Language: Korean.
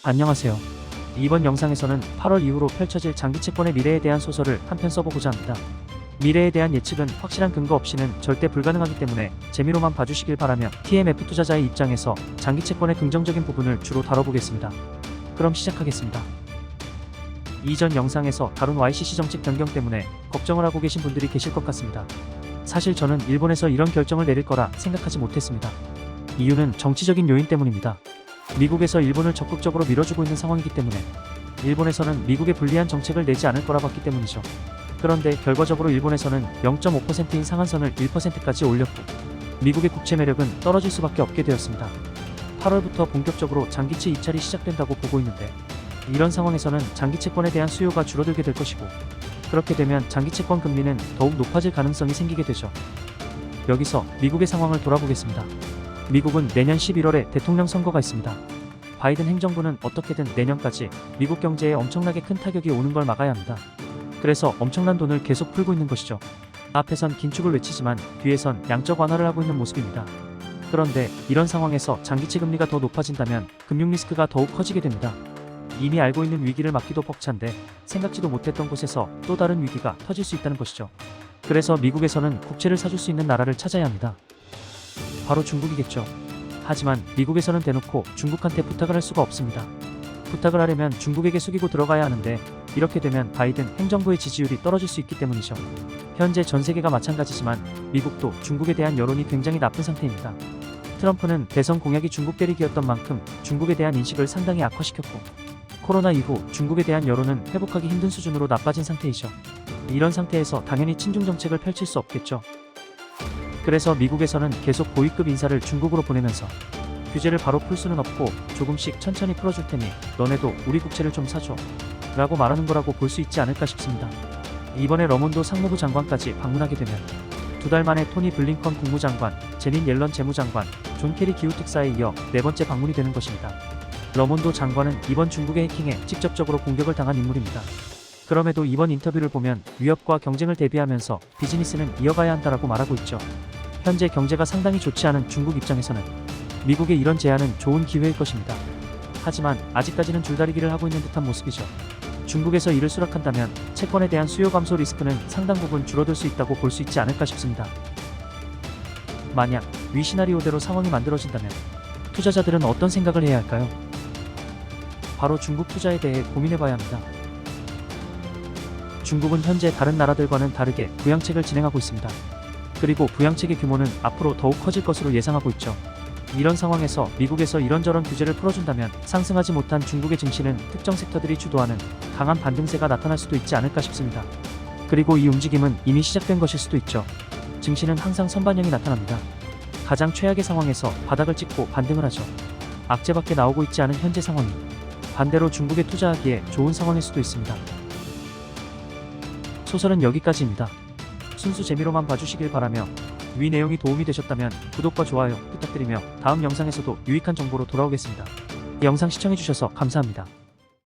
안녕하세요. 이번 영상에서는 8월 이후로 펼쳐질 장기 채권의 미래에 대한 소설을 한 편 써보고자 합니다. 미래에 대한 예측은 확실한 근거 없이는 절대 불가능하기 때문에 재미로만 봐주시길 바라며 TMF 투자자의 입장에서 장기 채권의 긍정적인 부분을 주로 다뤄보겠습니다. 그럼 시작하겠습니다. 이전 영상에서 다룬 YCC 정책 변경 때문에 걱정을 하고 계신 분들이 계실 것 같습니다. 사실 저는 일본에서 이런 결정을 내릴 거라 생각하지 못했습니다. 이유는 정치적인 요인 때문입니다. 미국에서 일본을 적극적으로 밀어주고 있는 상황이기 때문에 일본에서는 미국에 불리한 정책을 내지 않을 거라 봤기 때문이죠. 그런데 결과적으로 일본에서는 0.5%인 상한선을 1%까지 올렸고 미국의 국채 매력은 떨어질 수밖에 없게 되었습니다. 8월부터 본격적으로 장기채 입찰이 시작된다고 보고 있는데 이런 상황에서는 장기채권에 대한 수요가 줄어들게 될 것이고 그렇게 되면 장기채권 금리는 더욱 높아질 가능성이 생기게 되죠. 여기서 미국의 상황을 돌아보겠습니다. 미국은 내년 11월에 대통령 선거가 있습니다. 바이든 행정부는 어떻게든 내년까지 미국 경제에 엄청나게 큰 타격이 오는 걸 막아야 합니다. 그래서 엄청난 돈을 계속 풀고 있는 것이죠. 앞에선 긴축을 외치지만 뒤에선 양적 완화를 하고 있는 모습입니다. 그런데 이런 상황에서 장기채 금리가 더 높아진다면 금융 리스크가 더욱 커지게 됩니다. 이미 알고 있는 위기를 막기도 벅찬데 생각지도 못했던 곳에서 또 다른 위기가 터질 수 있다는 것이죠. 그래서 미국에서는 국채를 사줄 수 있는 나라를 찾아야 합니다. 바로 중국이겠죠. 하지만 미국에서는 대놓고 중국한테 부탁을 할 수가 없습니다. 부탁을 하려면 중국에게 숙이고 들어가야 하는데 이렇게 되면 바이든 행정부의 지지율이 떨어질 수 있기 때문이죠. 현재 전 세계가 마찬가지지만 미국도 중국에 대한 여론이 굉장히 나쁜 상태입니다. 트럼프는 대선 공약이 중국 때리기였던 만큼 중국에 대한 인식을 상당히 악화시켰고 코로나 이후 중국에 대한 여론은 회복하기 힘든 수준으로 나빠진 상태이죠. 이런 상태에서 당연히 친중 정책을 펼칠 수 없겠죠. 그래서 미국에서는 계속 고위급 인사를 중국으로 보내면서 규제를 바로 풀 수는 없고 조금씩 천천히 풀어줄 테니 너네도 우리 국채를 좀 사줘 라고 말하는 거라고 볼 수 있지 않을까 싶습니다. 이번에 러몬도 상무부 장관까지 방문하게 되면 2달 만에 토니 블링컨 국무장관, 제닛 옐런 재무장관, 존 케리 기후특사에 이어 4번째 방문이 되는 것입니다. 러몬도 장관은 이번 중국의 해킹에 직접적으로 공격을 당한 인물입니다. 그럼에도 이번 인터뷰를 보면 위협과 경쟁을 대비하면서 비즈니스는 이어가야 한다라고 말하고 있죠. 현재 경제가 상당히 좋지 않은 중국 입장에서는 미국의 이런 제안은 좋은 기회일 것입니다. 하지만 아직까지는 줄다리기를 하고 있는 듯한 모습이죠. 중국에서 이를 수락한다면 채권에 대한 수요 감소 리스크는 상당 부분 줄어들 수 있다고 볼 수 있지 않을까 싶습니다. 만약 위 시나리오대로 상황이 만들어진다면 투자자들은 어떤 생각을 해야 할까요? 바로 중국 투자에 대해 고민해봐야 합니다. 중국은 현재 다른 나라들과는 다르게 부양책을 진행하고 있습니다. 그리고 부양책의 규모는 앞으로 더욱 커질 것으로 예상하고 있죠. 이런 상황에서 미국에서 이런저런 규제를 풀어준다면 상승하지 못한 중국의 증시는 특정 섹터들이 주도하는 강한 반등세가 나타날 수도 있지 않을까 싶습니다. 그리고 이 움직임은 이미 시작된 것일 수도 있죠. 증시는 항상 선반영이 나타납니다. 가장 최악의 상황에서 바닥을 찍고 반등을 하죠. 악재밖에 나오고 있지 않은 현재 상황이 반대로 중국에 투자하기에 좋은 상황일 수도 있습니다. 소설은 여기까지입니다. 순수 재미로만 봐주시길 바라며 위 내용이 도움이 되셨다면 구독과 좋아요 부탁드리며 다음 영상에서도 유익한 정보로 돌아오겠습니다. 이 영상 시청해주셔서 감사합니다.